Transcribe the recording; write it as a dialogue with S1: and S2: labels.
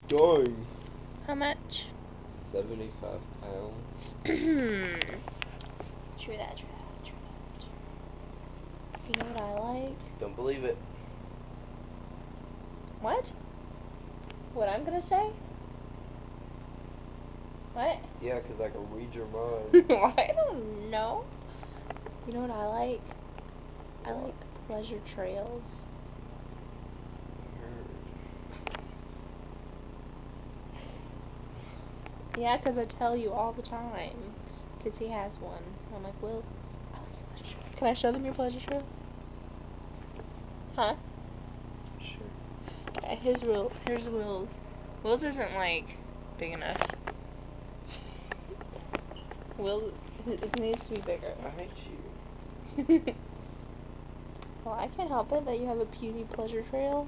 S1: Dang.
S2: How much?
S1: 75 pounds.
S2: True that. You know what I like?
S1: Don't believe it.
S2: What? What I'm gonna say? What?
S1: Yeah, 'cause I can read your mind.
S2: I don't know. You know what I like? I like Pleasure Trails. Yeah, 'cause I tell you all the time. 'Cause he has one. I'm like, Will, I like your Pleasure Trail. Can I show them your Pleasure Trail? Huh?
S1: Sure.
S2: Here's Will's. Will's isn't, like, big enough. Will, it needs to be bigger.
S1: I hate you.
S2: Well, I can't help it that you have a puny Pleasure Trail.